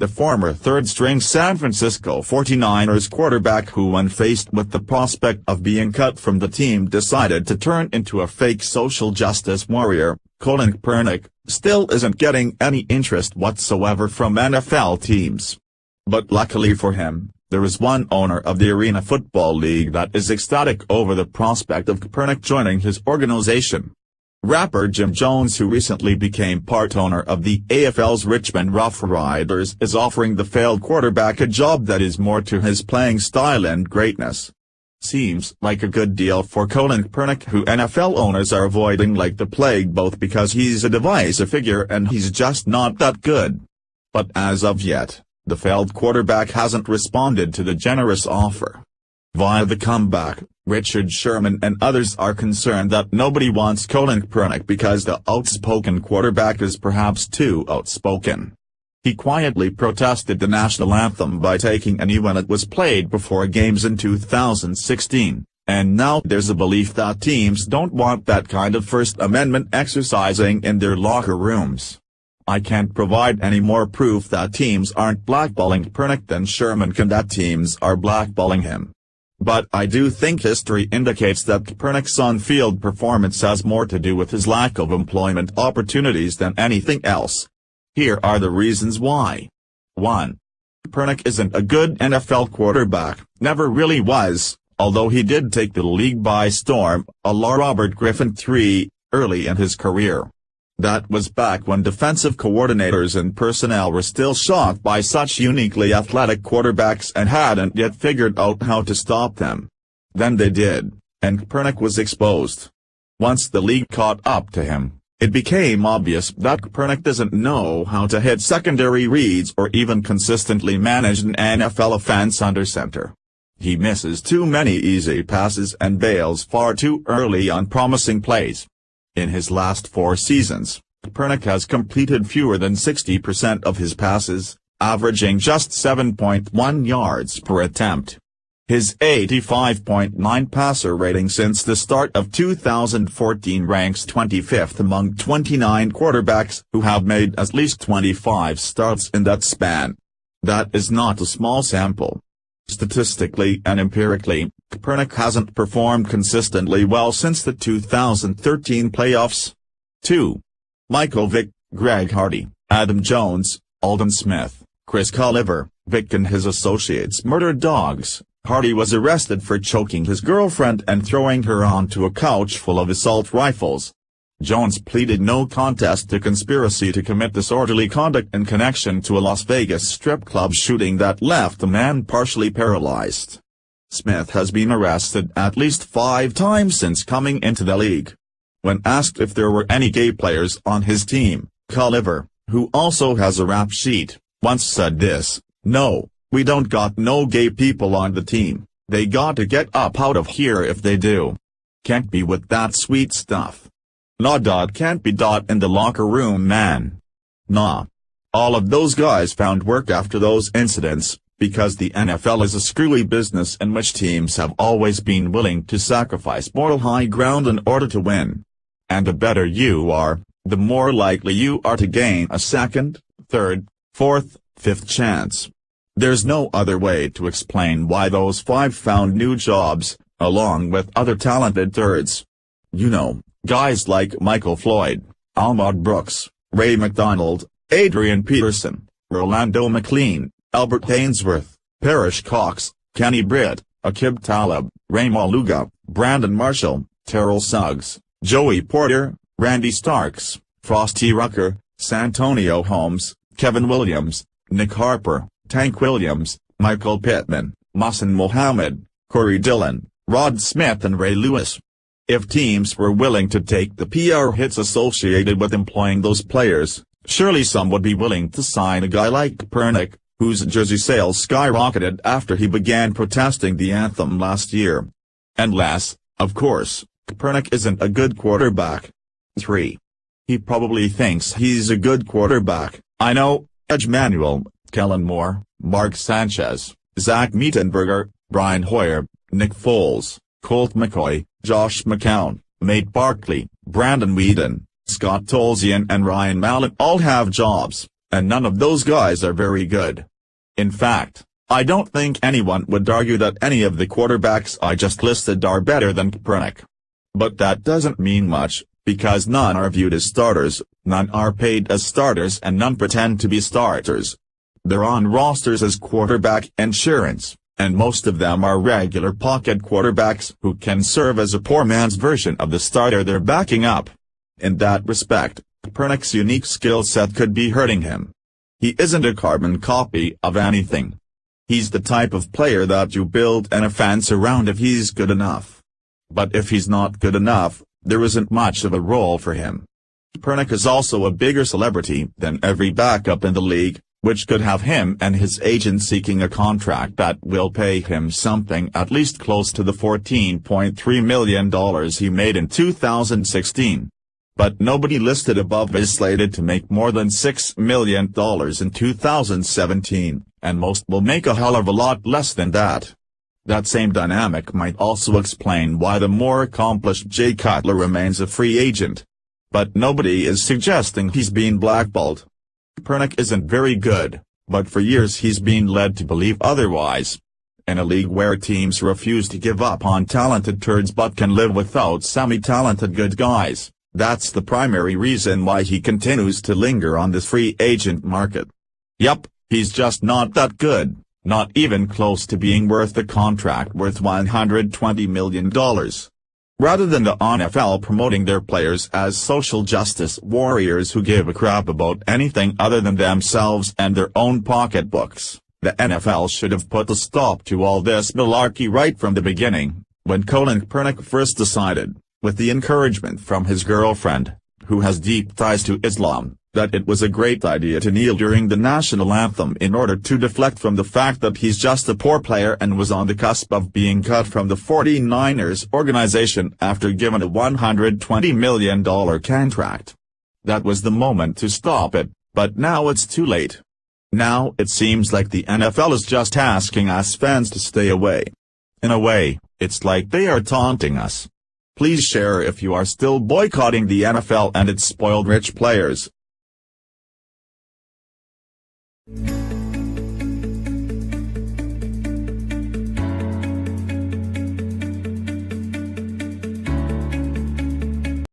the former third-string San Francisco 49ers quarterback who, when faced with the prospect of being cut from the team, decided to turn into a fake social justice warrior, Colin Kaepernick, still isn't getting any interest whatsoever from NFL teams. But luckily for him, there is one owner of the Arena Football League that is ecstatic over the prospect of Kaepernick joining his organization. Rapper Jim Jones, who recently became part owner of the AFL's Richmond Roughriders, is offering the failed quarterback a job that is more to his playing style and greatness. Seems like a good deal for Colin Kaepernick, who NFL owners are avoiding like the plague, both because he's a divisive figure and he's just not that good. But as of yet, the failed quarterback hasn't responded to the generous offer. Via the comeback, Richard Sherman and others are concerned that nobody wants Colin Kaepernick because the outspoken quarterback is perhaps too outspoken. He quietly protested the national anthem by taking a knee when it was played before games in 2016, and now there's a belief that teams don't want that kind of First Amendment exercising in their locker rooms. I can't provide any more proof that teams aren't blackballing Kaepernick than Sherman can that teams are blackballing him. But I do think history indicates that Kaepernick's on-field performance has more to do with his lack of employment opportunities than anything else. Here are the reasons why. 1. Kaepernick isn't a good NFL quarterback, never really was, although he did take the league by storm, a la Robert Griffin III, early in his career. That was back when defensive coordinators and personnel were still shocked by such uniquely athletic quarterbacks and hadn't yet figured out how to stop them. Then they did, and Kaepernick was exposed. Once the league caught up to him, it became obvious that Kaepernick doesn't know how to hit secondary reads or even consistently manage an NFL offense under center. He misses too many easy passes and bails far too early on promising plays. In his last 4 seasons, Kaepernick has completed fewer than 60% of his passes, averaging just 7.1 yards per attempt. His 85.9 passer rating since the start of 2014 ranks 25th among 29 quarterbacks who have made at least 25 starts in that span. That is not a small sample. Statistically and empirically, Kaepernick hasn't performed consistently well since the 2013 playoffs. 2. Michael Vick, Greg Hardy, Adam Jones, Alden Smith, Chris Culliver, Vick and his associates murdered dogs. Hardy was arrested for choking his girlfriend and throwing her onto a couch full of assault rifles. Jones pleaded no contest to conspiracy to commit disorderly conduct in connection to a Las Vegas strip club shooting that left a man partially paralyzed. Smith has been arrested at least 5 times since coming into the league. When asked if there were any gay players on his team, Culliver, who also has a rap sheet, once said this: "No, we don't got no gay people on the team, they got to get up out of here if they do. Can't be with that sweet stuff. Nah, can't be in the locker room, man. Nah. All of those guys found work after those incidents, because the NFL is a screwy business in which teams have always been willing to sacrifice moral high ground in order to win. And the better you are, the more likely you are to gain a second, third, fourth, fifth chance. There's no other way to explain why those 5 found new jobs, along with other talented thirds. You know, guys like Michael Floyd, Ahmad Brooks, Ray McDonald, Adrian Peterson, Rolando McLean, Albert Ainsworth, Parrish Cox, Kenny Britt, Akib Talib, Ray Maluga, Brandon Marshall, Terrell Suggs, Joey Porter, Randy Starks, Frosty Rucker, Santonio Holmes, Kevin Williams, Nick Harper, Tank Williams, Michael Pittman, Mohsen Mohammed, Corey Dillon, Rod Smith and Ray Lewis. If teams were willing to take the PR hits associated with employing those players, surely some would be willing to sign a guy like Kaepernick, whose jersey sales skyrocketed after he began protesting the anthem last year. Unless, of course, Kaepernick isn't a good quarterback. 3. He probably thinks he's a good quarterback. I know, Edge Manuel, Kellen Moore, Mark Sanchez, Zach Mettenberger, Brian Hoyer, Nick Foles, Colt McCoy, Josh McCown, Nate Barkley, Brandon Whedon, Scott Tolzien and Ryan Mallett all have jobs, and none of those guys are very good. In fact, I don't think anyone would argue that any of the quarterbacks I just listed are better than Kaepernick. But that doesn't mean much, because none are viewed as starters, none are paid as starters, and none pretend to be starters. They're on rosters as quarterback insurance, and most of them are regular pocket quarterbacks who can serve as a poor man's version of the starter they're backing up. In that respect, Kaepernick's unique skill set could be hurting him. He isn't a carbon copy of anything. He's the type of player that you build an offense around if he's good enough. But if he's not good enough, there isn't much of a role for him. Kaepernick is also a bigger celebrity than every backup in the league, which could have him and his agent seeking a contract that will pay him something at least close to the $14.3 million he made in 2016. But nobody listed above is slated to make more than $6 million in 2017, and most will make a hell of a lot less than that. That same dynamic might also explain why the more accomplished Jay Cutler remains a free agent. But nobody is suggesting he's been blackballed. Kaepernick isn't very good, but for years he's been led to believe otherwise. In a league where teams refuse to give up on talented turds but can live without semi-talented good guys, that's the primary reason why he continues to linger on this free agent market. Yup, he's just not that good, not even close to being worth the contract worth $120 million. Rather than the NFL promoting their players as social justice warriors who give a crap about anything other than themselves and their own pocketbooks, the NFL should have put a stop to all this malarkey right from the beginning, when Colin Kaepernick first decided, with the encouragement from his girlfriend, who has deep ties to Islam, that it was a great idea to kneel during the national anthem in order to deflect from the fact that he's just a poor player and was on the cusp of being cut from the 49ers organization after given a $120 million contract. That was the moment to stop it, but now it's too late. Now it seems like the NFL is just asking us fans to stay away. In a way, it's like they are taunting us. Please share if you are still boycotting the NFL and its spoiled rich players.